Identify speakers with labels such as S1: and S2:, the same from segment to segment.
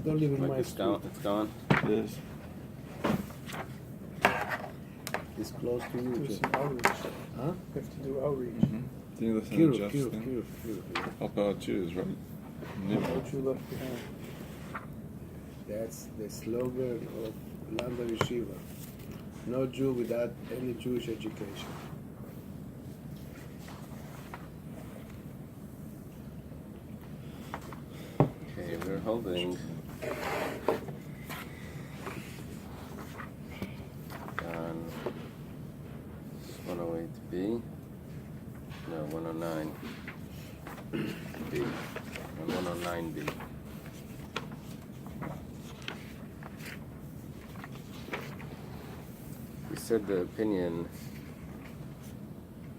S1: don't live in
S2: Like
S1: my
S2: it's gone.
S1: street.
S2: It's gone.
S3: It is.
S1: It's close to you.
S4: Do
S1: Just,
S4: some outreach.
S1: huh?
S4: You have to do outreach.
S3: Mm-hmm. Did you listen to Jeff's thing?
S1: Kiruv.
S3: Help out Jews, right?
S4: No Jew left behind.
S1: That's the slogan of Landa Yeshiva. No Jew without any Jewish education.
S2: Okay, we're holding on 108B. No, 109 B. On 109 B. We said the opinion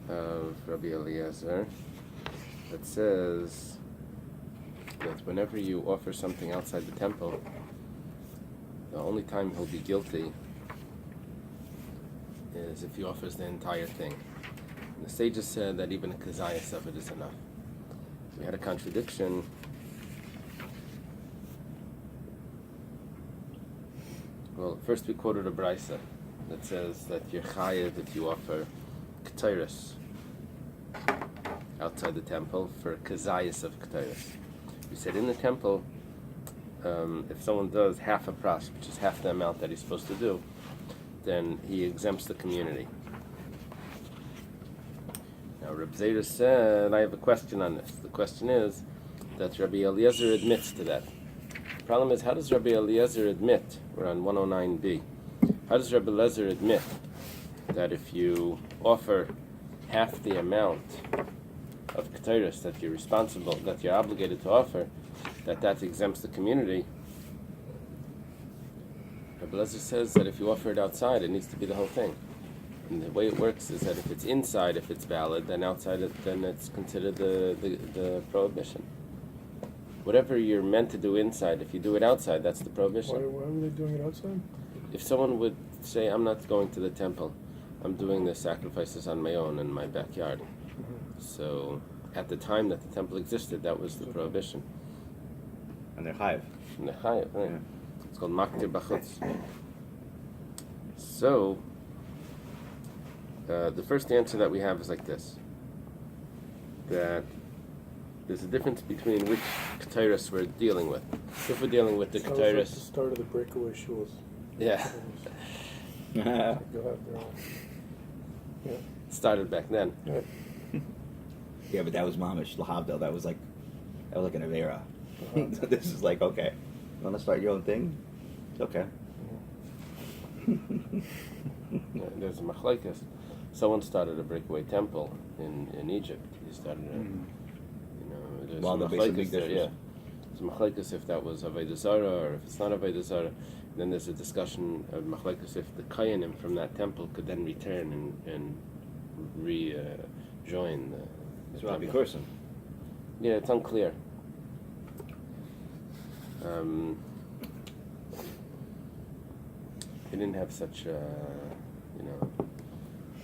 S2: of Rabbi Eliezer that says that whenever you offer something outside the temple, the only time he'll be guilty is if he offers the entire thing. And the sages said that even a kazayas of it is enough. We had a contradiction. Well, first we quoted a brisa that says that you're chayav if you offer ketairos outside the temple for kazayas of ketairos. We said in the temple, if someone does half a pras, which is half the amount that he's supposed to do, then he exempts the community. Now, Reb Zera said, I have a question on this. The question is that Rabbi Eliezer admits to that. The problem is, how does Rabbi Eliezer admit, we're on 109b, how does Rabbi Eliezer admit that if you offer half the amount of ketairos that you're responsible, that you're obligated to offer, that exempts the community? Rabbi Eliezer says that if you offer it outside, it needs to be the whole thing. And the way it works is that if it's inside, if it's valid, then outside it, then it's considered the prohibition. Whatever you're meant to do inside, if you do it outside, that's the prohibition.
S4: Why were they doing it outside?
S2: If someone would say, I'm not going to the temple, I'm doing the sacrifices on my own in my backyard. So at the time that the temple existed, that was the prohibition.
S5: And they're chayiv.
S2: And the chayav, right?
S5: Yeah.
S2: It's called maktir b'chutz. So the first answer that we have is like this: that there's a difference between which ketairos we're dealing with. If we're dealing with the
S4: Sounds like the
S2: ketairos,
S4: start of the breakaway shuls.
S2: yeah,
S4: You'll have their own. Yeah.
S2: started back then.
S4: Right.
S5: Yeah, but that was mamish lahavdil. That was like an avera. This is like, okay, you want to start your own thing? It's okay.
S2: There's a machlekes. Someone started a breakaway temple in Egypt. He started a, there's
S5: Well,
S2: a
S5: the basic
S2: machlekes there,
S5: difference.
S2: yeah. It's a machlekes if that was avodah zarah or if it's not avodah zarah. Then there's a discussion of machlekes if the kayanim from that temple could then return and rejoin the
S5: It's Rabbi
S2: temple.
S5: Kurson.
S2: Yeah, it's unclear. They didn't have such,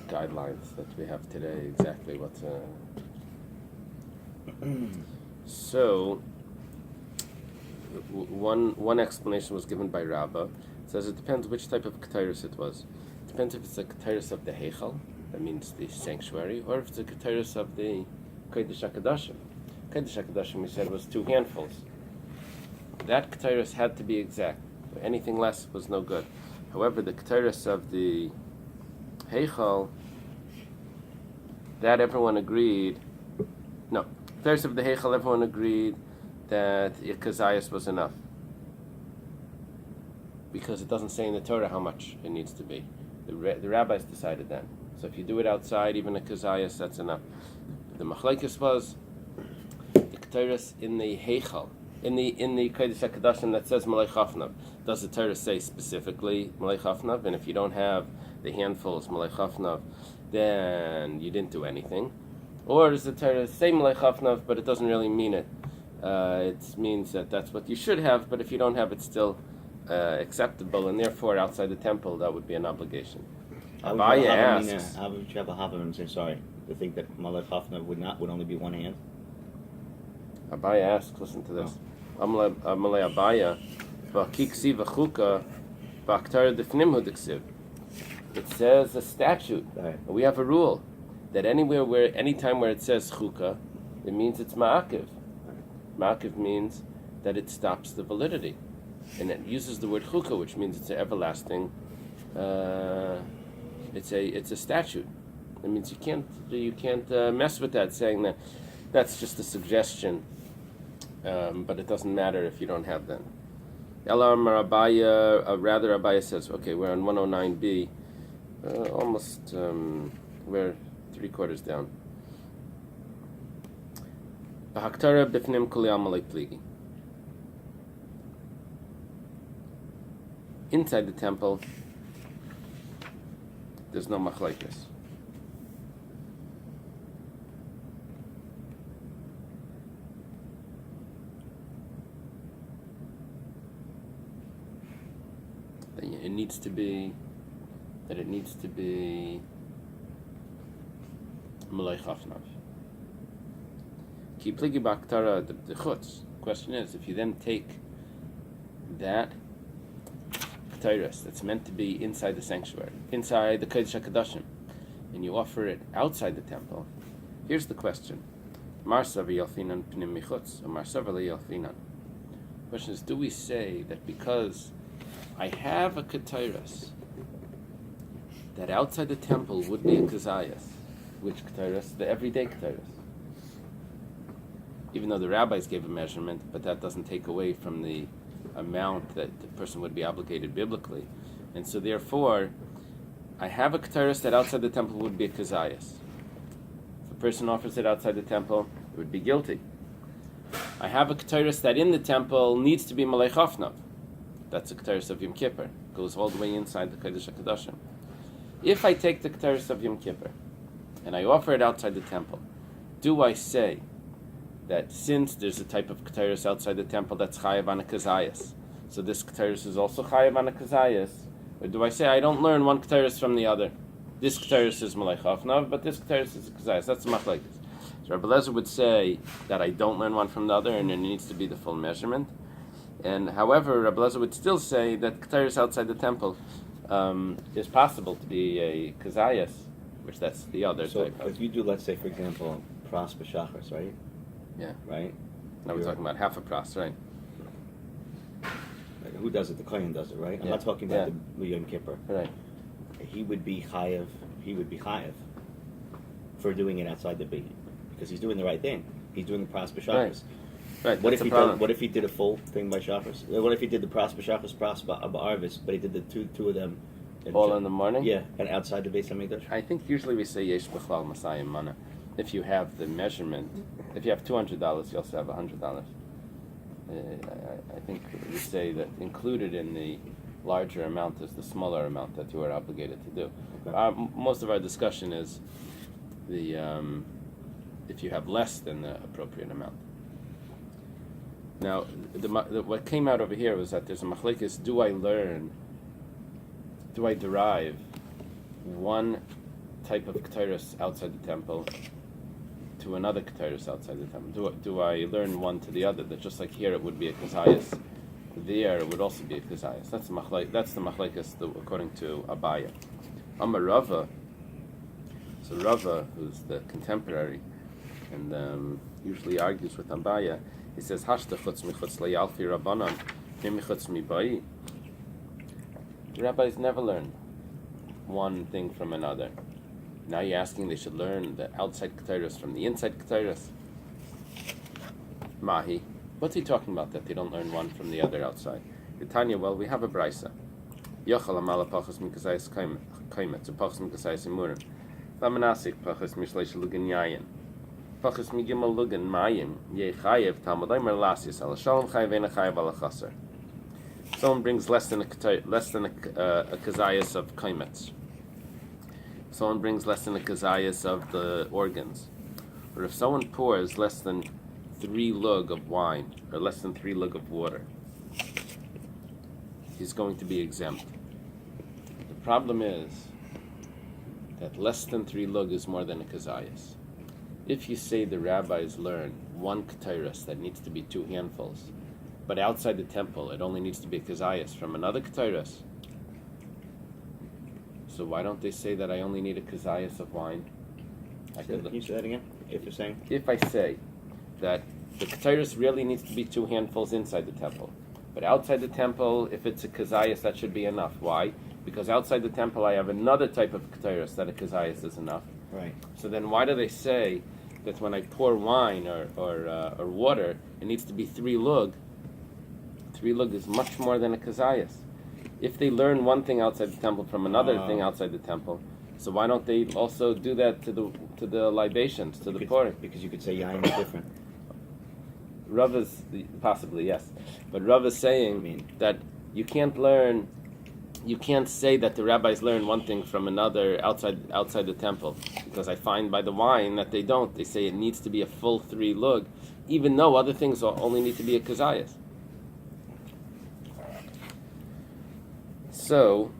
S2: guidelines that we have today. Exactly what's. So, one explanation was given by Rabbah. It says it depends which type of ketairos it was. It depends if it's a ketairos of the heichal, that means the sanctuary, or if it's a ketairos of the kodesh hakadashim. Kodesh hakadashim, we said, was 2 handfuls. That ketairos had to be exact. Anything less was no good. However, the ketairos of the heichal, that everyone agreed. No, ketairos of the heichal, everyone agreed that kazayas was enough, because it doesn't say in the Torah how much it needs to be. The rabbis decided that. So if you do it outside, even a kazayas, that's enough. The machlekes was the ketairos in the heichal, in the kodesh hakadashim that says malei chafnav. Does the Torah say specifically malei chafnav? And if you don't have the handfuls malei chafnav, then you didn't do anything. Or does the Torah say malei chafnav, but it doesn't really mean it? It means that that's what you should have, but if you don't have it, still acceptable, and therefore outside the temple that would be an obligation. Abaye asks,
S5: How would you have a Havamina and say sorry? To think that Malach Hafna would only be one hand?
S2: Abaye asks, listen to this. Amalei Abaye, It says a statute.
S5: Right.
S2: We have a rule that anytime where it says chukah, it means it's ma'akiv. Ma'akiv means that it stops the validity, and it uses the word chukah, which means it's an everlasting. It's a statute. It means you can't mess with that, saying that that's just a suggestion, but it doesn't matter if you don't have that. Elam Rabaya, rather Rabaya says, okay, we're on 109b, almost we're 3/4 down. B'haktara b'fnim kuli amalei pligi. Inside the temple, there's no machlekes. It needs to be malay chafnav. Ki pligi b'haktara the chutz. Question is, if you then take that ketairos that's meant to be inside the sanctuary, inside the Kodesh HaKadoshim, and you offer it outside the temple, here's the question. Mar savar yalfinan pnim michutz, or mar savar yalfinan. The question is, do we say that because I have a ketairos that outside the temple would be a kazayas, which ketairos? The everyday ketairos. Even though the rabbis gave a measurement, but that doesn't take away from the amount that the person would be obligated biblically. And so therefore, I have a ketairos that outside the temple would be a kazayas. If a person offers it outside the temple, it would be guilty. I have a ketairos that in the temple needs to be malei chafnav. That's the ketairos of Yom Kippur. Goes all the way inside the Kodesh HaKadoshim. If I take the ketairos of Yom Kippur and I offer it outside the temple, do I say that since there's a type of ketairos outside the temple that's chayav on a kazayas, so this ketairos is also chayav on a kazayas? Or do I say I don't learn one ketairos from the other? This ketairos is malei chafnav, but this ketairos is a kazayas. That's machlekes. So Rabbi Lezer would say that I don't learn one from the other, and there needs to be the full measurement. And however, Rabbi Lezer would still say that ketairos outside the temple is possible to be a kazayas, which that's the other
S5: So
S2: type.
S5: if you do, let's say, for example, pras b'shachas, right?
S2: Yeah.
S5: Right?
S2: Now we're talking about half a pras, right?
S5: Like, who does it? The kohen does it, right? I'm
S2: Yeah.
S5: not talking about the Yom Kippur.
S2: Right.
S5: He would be chayav for doing it outside the beit, because he's doing the right thing. He's doing the pras b'shachas.
S2: Right.
S5: What
S2: That's
S5: if
S2: the problem.
S5: what if he did a full thing by shachas? What if he did the pras b'shachas, pras ba'arvis, but he did the two of them
S2: all in the morning?
S5: Yeah, and outside the Beis Hamikdash.
S2: I think usually we say yesh b'chlal masayim mana. If you have the measurement, if you have $200, you also have $100. I think we say that included in the larger amount is the smaller amount that you are obligated to do.
S5: Okay.
S2: Most of our discussion is the if you have less than the appropriate amount. Now, what came out over here was that there's a machlekes. Do I derive one type of ketairos outside the temple to another ketairos outside the temple? Do I learn one to the other? That just like here it would be a kazayas, there it would also be a kazayas. That's the machlekes according to Abaya. Amar Rava. So Rava, who's the contemporary, and usually argues with Abaya, he says, "Hashta chutz michutz le'alfi rabbanan, michutz mibai." The rabbis never learn one thing from another. Now you're asking they should learn the outside ketairos from the inside ketairos. Mahi, what's he talking about that they don't learn one from the other outside? Tanya, well, we have a brisa. Yochal amala pachas mikasayis kaimet, so pachas mikasayis imurim. Lamanasik pachas mishleish lugan yayin. Pachas migimal lugan mayim, ye chayev talmudai merlasis, ala shalom chayev ena chayev ala chaser. Someone brings less than a kazayas of kaimets. Someone brings less than a kazayas of the organs. Or if someone pours less than 3 lug of wine, or less than 3 lug of water, he's going to be exempt. The problem is that less than 3 lug is more than a kazayas. If you say the rabbis learn one ketairos that needs to be 2 handfuls, but outside the temple it only needs to be a kazayas from another ketairas. So why don't they say that I only need a kazayas of wine?
S5: Can you say that again? If you're saying?
S2: If I say that the ketairas really needs to be 2 handfuls inside the temple, but outside the temple, if it's a kazayas, that should be enough. Why? Because outside the temple I have another type of ketairas that a kazayas is enough.
S5: Right.
S2: So then why do they say that when I pour wine or water, it needs to be 3 lug? 3 lug is much more than a kazayas. If they learn one thing outside the temple from another thing outside the temple, so why don't they also do that to the libations, to the pouring?
S5: Because you could say yain is different.
S2: Rav is possibly, yes, but Rav is saying that you can't say that the rabbis learn one thing from another outside the temple, because I find by the wine that they don't. They say it needs to be a full 3 lug, even though other things only need to be a kazayas. So,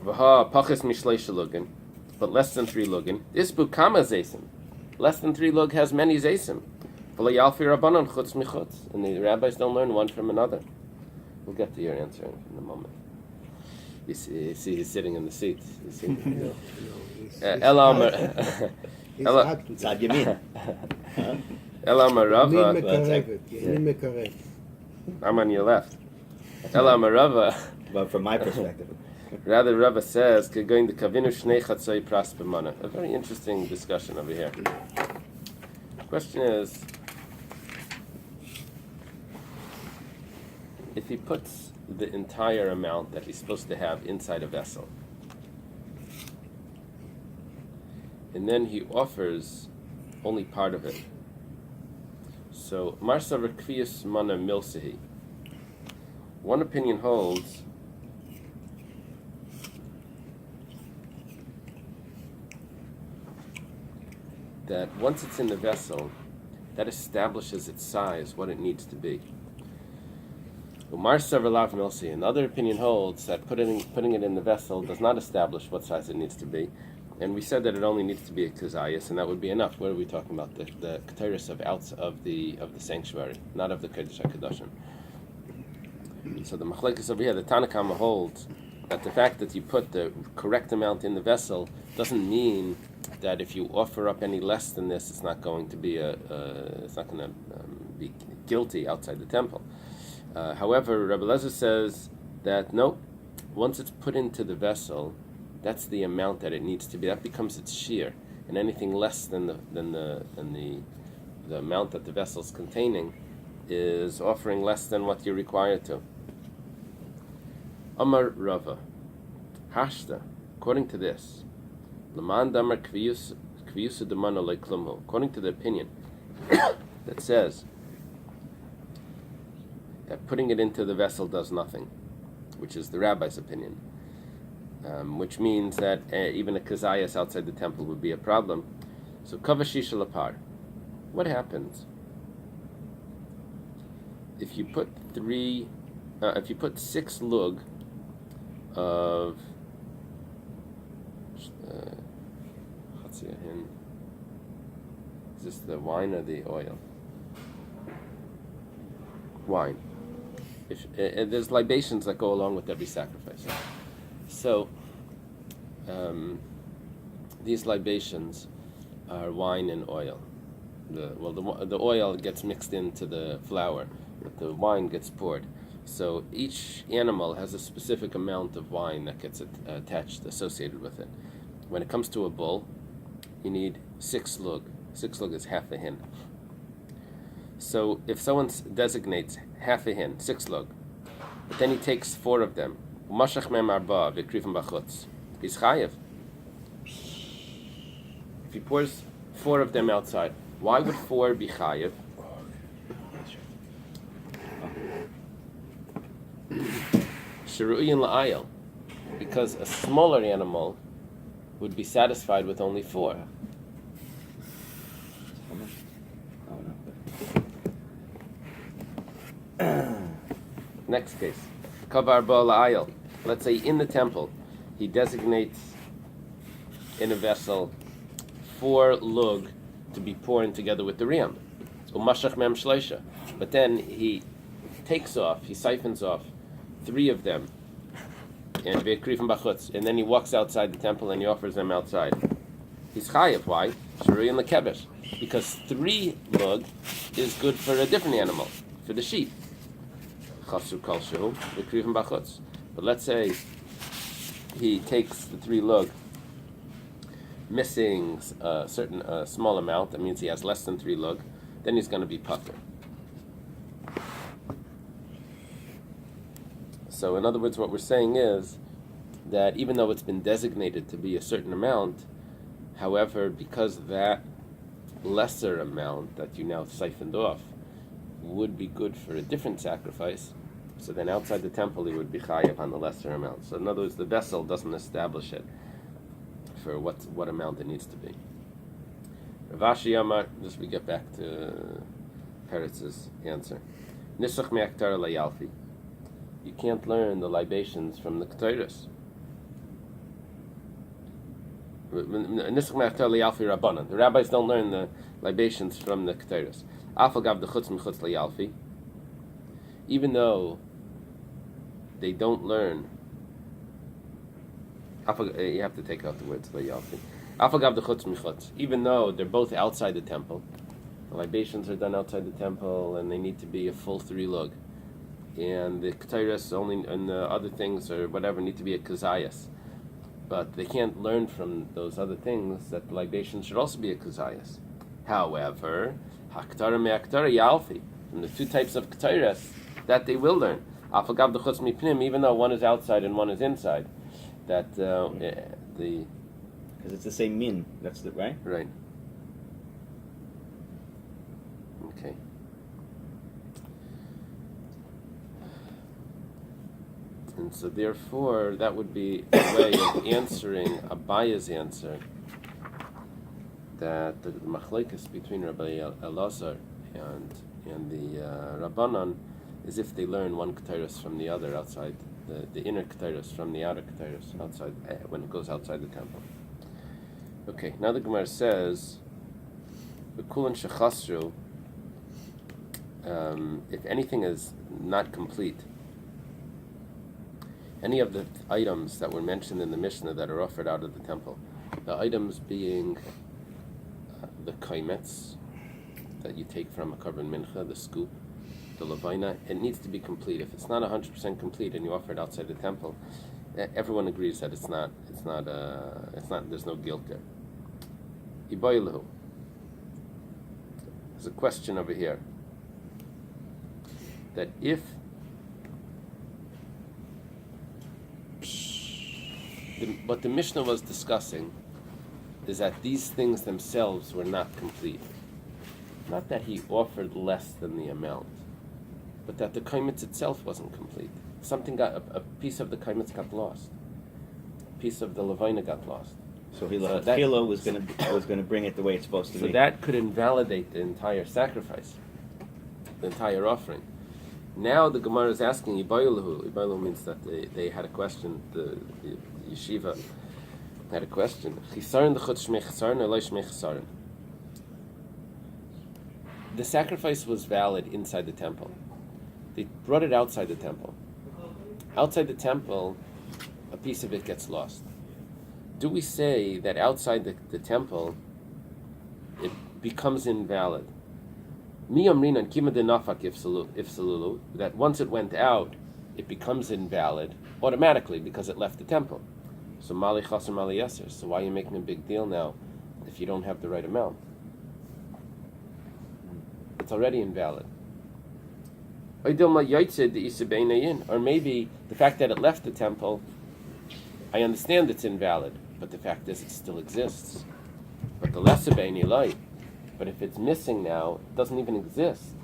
S2: v'ha pachis mishleisha lugin, but less than 3 lugin. Isbu kama zaysim. Less than 3 lug has many zaysim. V'layalfi rabbanon chutz michutz. And the rabbis don't learn one from another. We'll get to your answer in a moment. You see he's sitting in the seat. You see? Elam
S5: Yamin.
S2: Rava. I'm on your left. Elam Rava.
S5: But from my perspective.
S2: Rather, Rava says, going to kavinu shnei chatzoi pras b'mana. A very interesting discussion over here. The question is, if he puts the entire amount that he's supposed to have inside a vessel, and then he offers only part of it. So, Marsa Rekvius Mana Milsehi. One opinion holds that once it's in the vessel, that establishes its size, what it needs to be. Umar Saverlav Milsi. Another opinion holds that putting it in the vessel does not establish what size it needs to be. And we said that it only needs to be a kazayas, and that would be enough. What are we talking about? The ketairas of the sanctuary, not of the Kodesh HaKadoshim. So the machlekes over here, the Tanakama holds that the fact that you put the correct amount in the vessel doesn't mean that if you offer up any less than this, it's not going to be be guilty outside the temple. However, Rebbe Lezer says that no, once it's put into the vessel, that's the amount that it needs to be. That becomes its shear, and anything less than the amount that the vessel is containing is offering less than what you're required to. Amar Rava, Hashta, according to this, Laman Damar Kviyusa Demana Leiklumu, according to the opinion that says that putting it into the vessel does nothing, which is the rabbi's opinion, which means that even a kazayas outside the temple would be a problem. So Kavashisha Lapar, what happens if you put 6 lug of is this the wine or the oil? Wine. There's libations that go along with every sacrifice. So these libations are wine and oil. The oil gets mixed into the flour, but the wine gets poured. So each animal has a specific amount of wine that gets attached, associated with it. When it comes to a bull, you need 6 lug. 6 lug is half a hin. So if someone designates half a hin, 6 lug, but then he takes 4 of them, he's chayev. If he pours 4 of them outside, why would 4 be chayev? Shiru'in la'ayil, because a smaller animal would be satisfied with only 4. Next case, kavar ba la'ayil. Let's say in the temple, he designates in a vessel 4 lug to be poured together with the riyam. umashach mem shleisha. But then he siphons off 3 of them, and ve'krivim b'chutz, and then he walks outside the temple and he offers them outside. He's chayav. Why? Shuri and lekebesh. Because 3 lug is good for a different animal, for the sheep. Chasru kol shehu ve'krivim b'chutz. But let's say he takes the 3 lug, missing a certain small amount. That means he has less than 3 lug. Then he's going to be patur. So in other words, what we're saying is that even though it's been designated to be a certain amount, however, because that lesser amount that you now siphoned off would be good for a different sacrifice, so then outside the temple he would be chayav on the lesser amount. So in other words, the vessel doesn't establish it for what amount it needs to be. Rav Ashi Amar, just we get back to Peretz's answer. Nisach me'aktar layalfi. You can't learn the libations from the Ketores. The rabbis don't learn the libations from the Ketores. Even though they don't learn, you have to take out the words layalfi. Even though they're both outside the temple, the libations are done outside the temple, and they need to be a full 3 lug. And the ketores only, and the other things or whatever need to be a kazayas, but they can't learn from those other things that the libation should also be a kazayas. However, haktara me'aktara yalfi, from the 2 types of ketores, that they will learn. Afagav d'chutz mipnim, even though one is outside and one is inside, that
S5: because it's the same min. That's the right.
S2: Right. Okay. And so therefore, that would be a way of answering Abaya's answer, that the machlekes between Rabbi Elazar and the Rabbanan is if they learn one ketores from the other outside, the inner ketores from the outer ketores outside, when it goes outside the temple. Okay, now the Gemara says, "B'kulan shechasru." If anything is not complete, any of the items that were mentioned in the Mishnah that are offered out of the temple, the items being the kaimetz that you take from a korban mincha, the scoop, the levina, it needs to be complete. If it's not 100% complete and you offer it outside the temple, everyone agrees that it's not. There's no guilt there. Ibayluhu. There's a question over here. That if what the Mishnah was discussing is that these things themselves were not complete. Not that he offered less than the amount, but that the kaimitz itself wasn't complete. A piece of the kaimitz got lost. A piece of the levina got lost.
S5: So Hilo was going to bring it the way it's supposed to be.
S2: So that could invalidate the entire sacrifice, the entire offering. Now the Gemara is asking Ibayluhu. Ibayluhu means that they had a question. The yeshiva had a question. The sacrifice was valid inside the temple. They brought it outside the temple. Outside the temple, a piece of it gets lost. Do we say that outside the temple, it becomes invalid? That once it went out, it becomes invalid automatically because it left the temple. So mali chaser mali yeser. So why are you making a big deal now if you don't have the right amount? It's already invalid. Or maybe the fact that it left the temple, I understand it's invalid, but the fact is it still exists. But the lesser beini light. But if it's missing now, it doesn't even exist.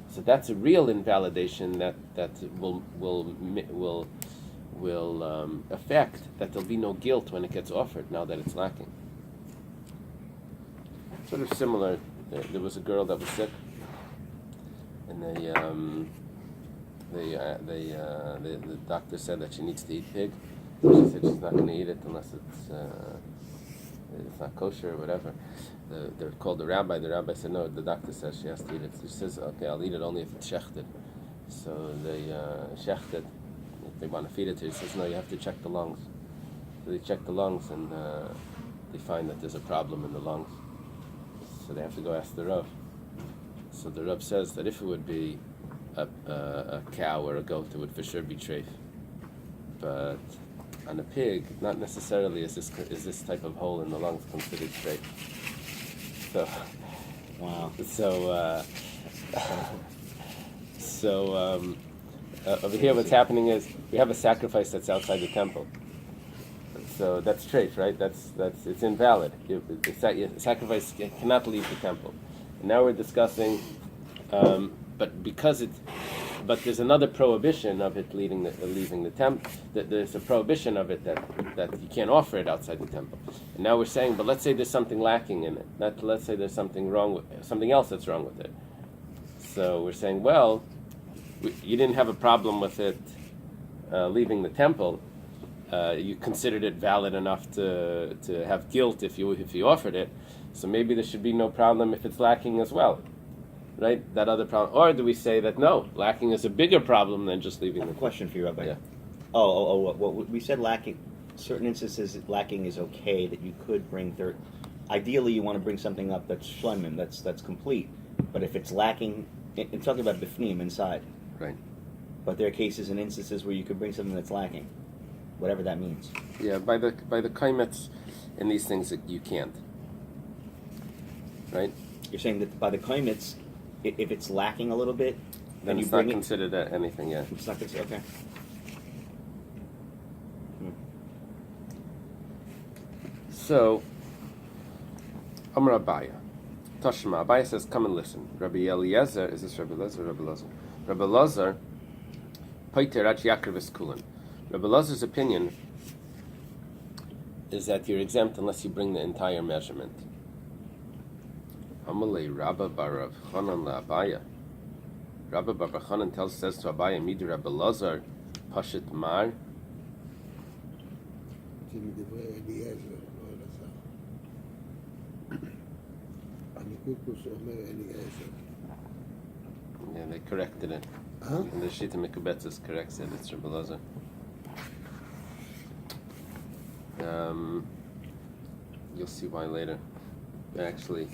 S2: So that's a real invalidation that will affect that there'll be no guilt when it gets offered now that it's lacking. Sort of similar. There was a girl that was sick, and the doctor said that she needs to eat pig. She said she's not going to eat it unless it's not kosher or whatever. They're called the rabbi. The rabbi said, no, the doctor says she has to eat it. She says, okay, I'll eat it only if it's shechted. So they shecht it. If they want to feed it to her, he says, no, you have to check the lungs. So they check the lungs, and they find that there's a problem in the lungs. So they have to go ask the Rav. So the Rav says that if it would be a cow or a goat, it would for sure be treif. But on a pig, not necessarily is this type of hole in the lungs considered treif. So,
S5: Wow.
S2: So over here, what's happening is we have a sacrifice that's outside the temple. So that's treif, right? That's it's invalid. The sacrifice cannot leave the temple. And now we're discussing, but there's another prohibition of it leaving the temple. There's a prohibition of it that you can't offer it outside the temple. And now we're saying, but let's say there's something lacking in it. Let's say there's something else that's wrong with it. So we're saying, well, you didn't have a problem with it leaving the temple. You considered it valid enough to have guilt if you offered it. So maybe there should be no problem if it's lacking as well, right? That other problem, or do we say that no, lacking is a bigger problem than just leaving the
S5: Question for you, Rabbi.
S2: Yeah.
S5: Well, we said lacking. Certain instances, lacking is okay. That you could bring third. Ideally, you want to bring something up that's shlemim, that's complete. But if it's lacking, it's talking about bifnim inside.
S2: Right.
S5: But there are cases and instances where you could bring something that's lacking, whatever that means.
S2: Yeah, by the kaimets in these things that you can't. Right?
S5: You're saying that by the kaimets, if it's lacking a little bit,
S2: Then
S5: you
S2: it's
S5: bring
S2: not
S5: it.
S2: considered anything, yeah.
S5: It's not considered okay.
S2: So, Amar Abaya. Tashma, Abaya says, come and listen. Rabbi Eliezer, is this Rabbi Eliezer or Rabbi Lazar? Rabbi Lazar, Paiter Ach Yaakov Eskulan. Rabbi Lazar's opinion is that you're exempt unless you bring the entire measurement. Amalei Rabba Barav Chanan La Abaya. Rabba Bar Chanan says to Abaya, Midi Rabbi Lazar, Pashit Mar.
S1: מדברי אליעזר, לא אלעזר. הניקוקוס אומר אליעזר.
S2: Yeah, they corrected it.
S1: Huh?
S2: And the Shita Mekubetzes corrects it. It's Rabbi Lazar. You'll see why later. Actually,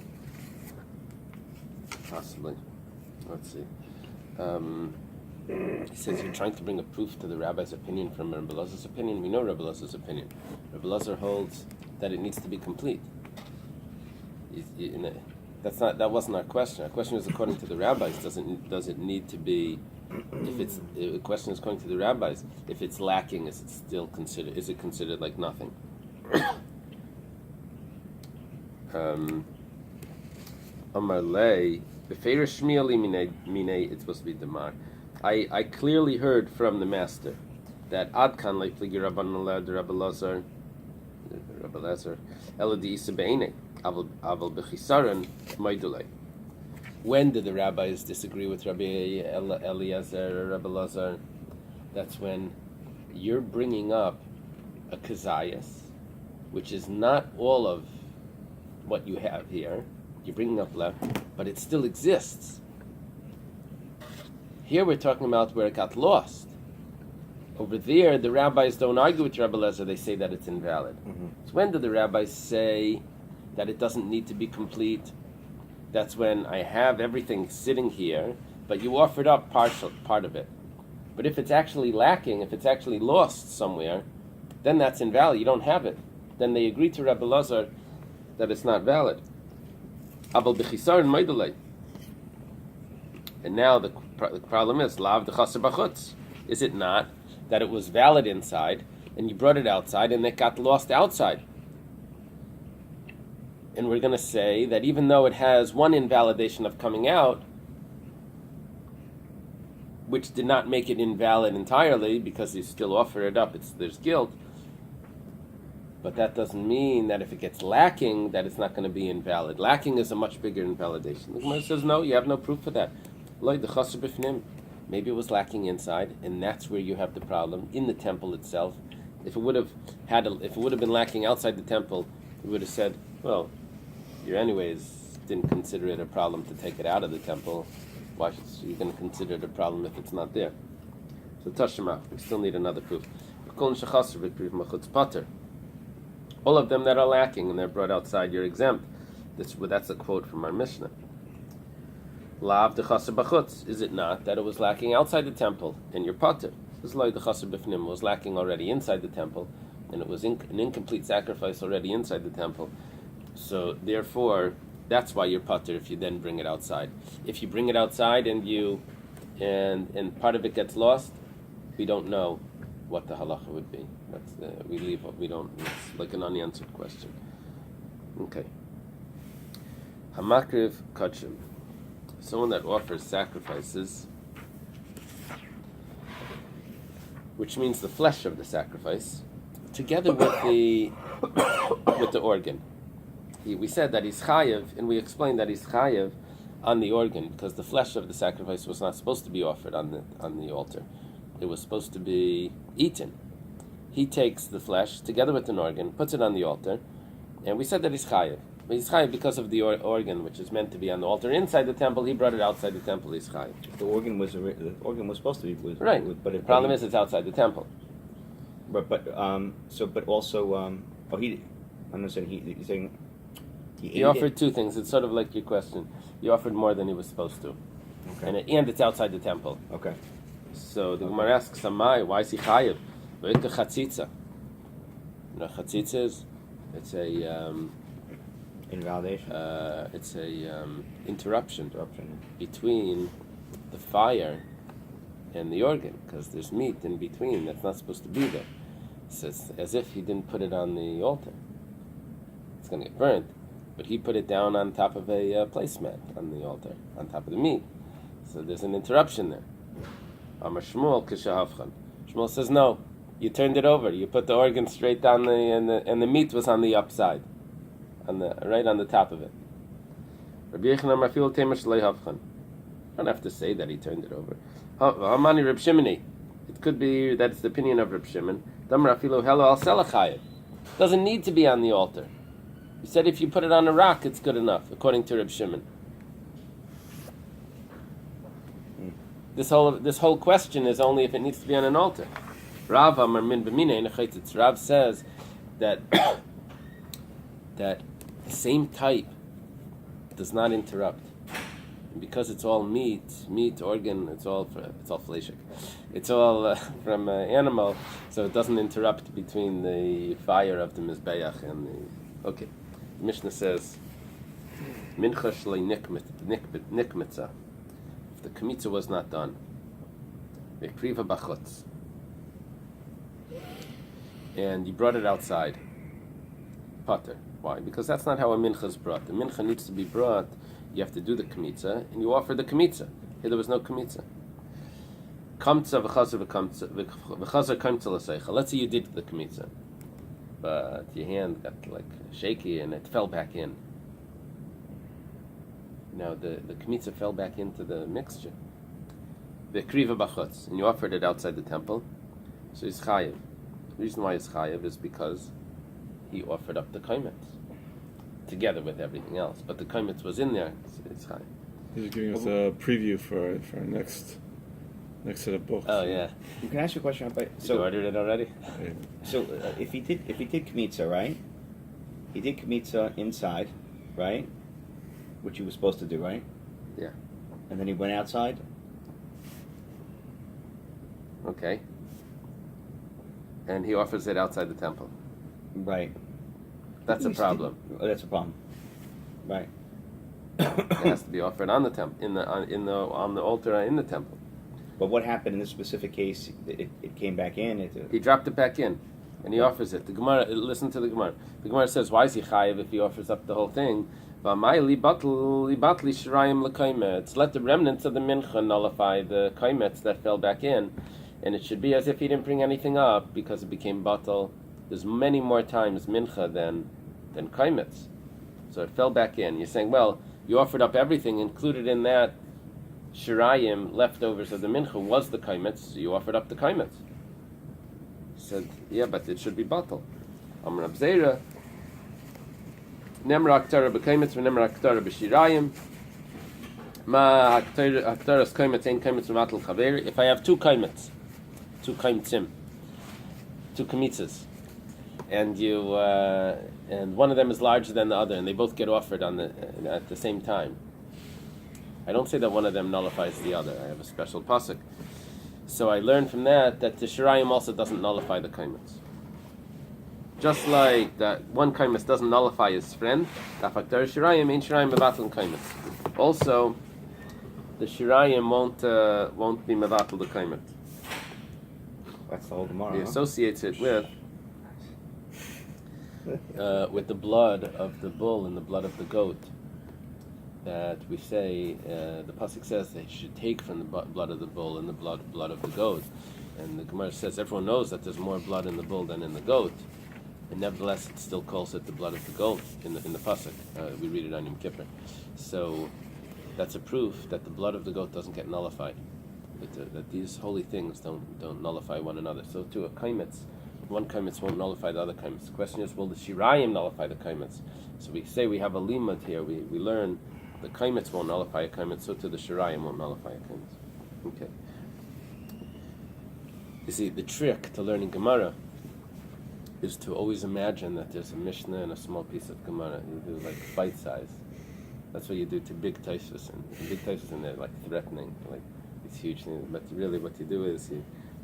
S2: possibly. Let's see. He says you're trying to bring a proof to the rabbi's opinion from Rabbi Lazar's opinion. We know Rabbi Lazar's opinion. Rabbi Lazar holds that it needs to be complete. That wasn't our question. Our question was according to the rabbis. Does it need to be? The question is according to the rabbis. If it's lacking, is it still considered? Is it considered like nothing? Amar lei beferish shmiali minei. It's supposed to be demar. I clearly heard from the master that adkan like pligi rabban alad Rabbi Lazar eladi isabeine aval bechisaron maidulei. When did the rabbis disagree with Rabbi Eliezer or Rabbi Lazar? That's when you're bringing up a kazayas, which is not all of what you have here. You're bringing up left, but it still exists. Here we're talking about where it got lost. Over there, the rabbis don't argue with Rabbi Eliezer. They say that it's invalid.
S5: Mm-hmm.
S2: So when do the rabbis say that it doesn't need to be complete? That's when I have everything sitting here, but you offered up part of it. But if it's actually lacking, if it's actually lost somewhere, then that's invalid. You don't have it. Then they agree to Rabbi Eliezer that it's not valid. Aval b'chisar and maidulei. And now the problem is lav dechaser b'chutz. Is it not that it was valid inside and you brought it outside and it got lost outside? And we're going to say that even though it has one invalidation of coming out, which did not make it invalid entirely because you still offer it up, there's guilt. But that doesn't mean that if it gets lacking, that it's not going to be invalid. Lacking is a much bigger invalidation. The Gemara says, no, you have no proof for that. Maybe it was lacking inside, and that's where you have the problem, in the temple itself. If it would have been lacking outside the temple, he would have said, well, you anyways didn't consider it a problem to take it out of the temple. Why should you going to consider it a problem if it's not there? So Tashima, we still need another proof. All of them that are lacking and they're brought outside, you're exempt. That's a quote from our Mishnah. Lav de chaser b'chutz. Is it not that it was lacking outside the temple and you're pater? This loy de chaser b'fnim was lacking already inside the temple, and it was an incomplete sacrifice already inside the temple. So therefore, that's why you're pater if you then bring it outside. If you bring it outside and part of it gets lost, we don't know what the halacha would be. We leave what we don't. It's like an unanswered question. Okay. Hamakriv kachim. Someone that offers sacrifices, which means the flesh of the sacrifice, together with the organ. We said that he's chayev, and we explained that he's chayev on the organ because the flesh of the sacrifice was not supposed to be offered on the altar. It was supposed to be eaten. He takes the flesh together with an organ, puts it on the altar, and we said that he's chayev. But he's chayev because of the organ, which is meant to be on the altar inside the temple. He brought it outside the temple. He's chayev.
S5: The organ was supposed to be
S2: right.
S5: But
S2: the problem is it's outside the temple.
S5: But also I'm not saying he's saying he
S2: offered two things. It's sort of like your question. He offered more than he was supposed to,
S5: okay.
S2: and it's outside the temple.
S5: Okay.
S2: So the Gemara asks, "Samai, why is he chayev?" It's a chatzitza. You know, chatzitza is it's a
S5: invalidation.
S2: It's a interruption between the fire and the organ, because there's meat in between that's not supposed to be there. So it's as if he didn't put it on the altar. It's going to get burnt, but he put it down on top of a placemat on the altar, on top of the meat. So there's an interruption there. Amar Shmuel kishahavchan. Shmuel says no. You turned it over. You put the organ straight down and the meat was on the upside, right on the top of it. Rabbi Yochanan Mafil Temesh Leihavchan. Don't have to say that he turned it over. Hamani Reb Shimoni. It could be that's the opinion of Reb Shimon. Damar Afilu Helo Al Selachayim. Doesn't need to be on the altar. He said if you put it on a rock, it's good enough, according to Reb Shimon. This whole question is only if it needs to be on an altar. Rav Amar Min B'minei Nechaitzitz. Rav says that the same type does not interrupt. And because it's all meat, organ, it's all fleshik. It's all from an animal, so it doesn't interrupt between the fire of the mizbeach and the. Okay, the Mishnah says, Mincha shlei nikmitza. If the kmitza was not done, v'kriva bachutz, and you brought it outside, pater. Why? Because that's not how a mincha is brought. The mincha needs to be brought. You have to do the kmitza, and you offer the kmitza. Here there was no kmitza. Kamtza v'chazer kamtza l'seicha. Let's say you did the kmitza, but your hand got like shaky and it fell back in. Now the kmitza fell back into the mixture. The kriva b'chutz, and you offered it outside the temple, so he's chayev. The reason why he's chayev is because he offered up the kaimetz together with everything else, but the kaimetz was in there. So it's chayev.
S3: He's giving us a preview for our next set of books.
S2: Oh yeah.
S5: You can ask your question.
S2: So you ordered it already?
S3: Yeah.
S5: So if he did kmitza, right? He did kmitza inside, right? Which he was supposed to do, right?
S2: Yeah.
S5: And then he went outside.
S2: Okay. And he offers it outside the temple.
S5: Right.
S2: That's a problem.
S5: That's a problem. Right.
S2: It has to be offered on the temple, on the altar in the temple.
S5: But what happened in this specific case? It came back in.
S2: He dropped it back in, and he offers it. The Gemara. Listen to the Gemara. The Gemara says, "Why is he chayiv if he offers up the whole thing?" Let the remnants of the mincha nullify the kaimetz that fell back in, and it should be as if he didn't bring anything up because it became batal. There's many more times mincha than kaimetz, so it fell back in. You're saying, well, you offered up everything, included in that shirayim leftovers of the mincha was the kaimetz. So you offered up the kaimetz. He said, yeah, but it should be batal. Amar Abzeira. Nemra Aktara b'kaimitz v'nemra Aktara b'shirayim. Ma Aktaras kaimitz ein kaimitz v'matal chaver. If I have two kaimitzim, two kamitzas, and you and one of them is larger than the other, and they both get offered at the same time. I don't say that one of them nullifies the other. I have a special pasuk. So I learned from that the shirayim also doesn't nullify the kaimitz. Just like that one kaimitz doesn't nullify his friend, dafaktar shirayim ein shirayim mevatel kaimitz. Also, the shirayim won't be mevatel the kaimitz.
S5: That's the whole Gemara.
S2: He associates it with the blood of the bull and the blood of the goat. That we say, the pasuk says they should take from the blood of the bull and the blood of the goat. And the Gemara says everyone knows that there's more blood in the bull than in the goat. And nevertheless, it still calls it the blood of the goat in the pasuk. We read it on Yom Kippur. So that's a proof that the blood of the goat doesn't get nullified. That these holy things don't nullify one another. So to a kaimitz, one kaimitz won't nullify the other kaimitz. The question is, will the shirayim nullify the kaimitz? So we say we have a limud here. We learn the kaimitz won't nullify a kaimitz, so to the shirayim won't nullify a kaimitz. Okay. You see, the trick to learning Gemara is to always imagine that there's a Mishnah and a small piece of Gemara. You do like bite size. That's what you do to big Taisvus, and big Taisvus, and they're like threatening, like it's huge thing. But really, what you do is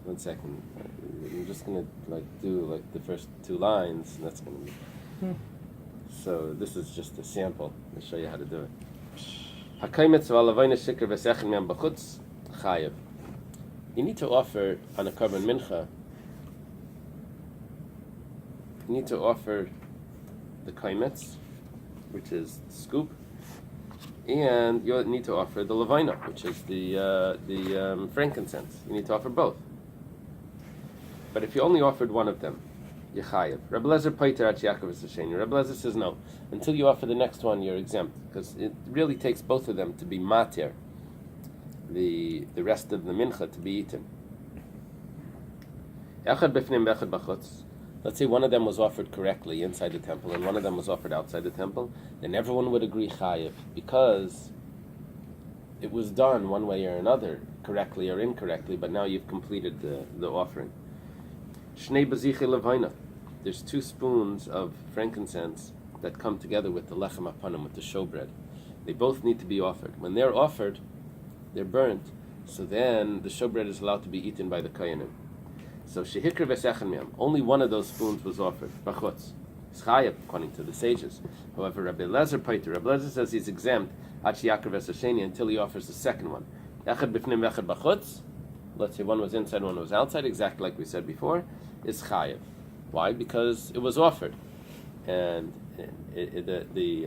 S2: I'm just gonna do the first two lines, and that's gonna be. So this is just a sample to show you how to do it. You need to offer on a korban mincha. You need to offer the kaimitz, which is the scoop, and you need to offer the levina, which is the frankincense. You need to offer both. But if you only offered one of them, you're chayav. Rebbe Lezer paiter at Yaakov Sheni. Rebbe Lezer says no. Until you offer the next one, you're exempt, because it really takes both of them to be matir, the rest of the mincha to be eaten. Echad b'fnim v'echad b'chutz. Let's say one of them was offered correctly inside the temple and one of them was offered outside the temple, then everyone would agree chayiv, because it was done one way or another, correctly or incorrectly, but now you've completed the offering. Shnei baziche levina. There's 2 spoons of frankincense that come together with the lechem apanim, with the showbread. They both need to be offered. When they're offered, they're burnt, so then the showbread is allowed to be eaten by the kohanim. So shehikra v'sechan miyam, only one of those spoons was offered, b'chutz. It's chayav, according to the sages. However, Rabbi Lezer paiter, Rabbi Lezer says he's exempt, ad sheyakar v'sasheni, until he offers the second one. Echad b'fnim v'echad b'chutz, let's say one was inside, one was outside, exactly like we said before, is chayav. Why? Because it was offered. And the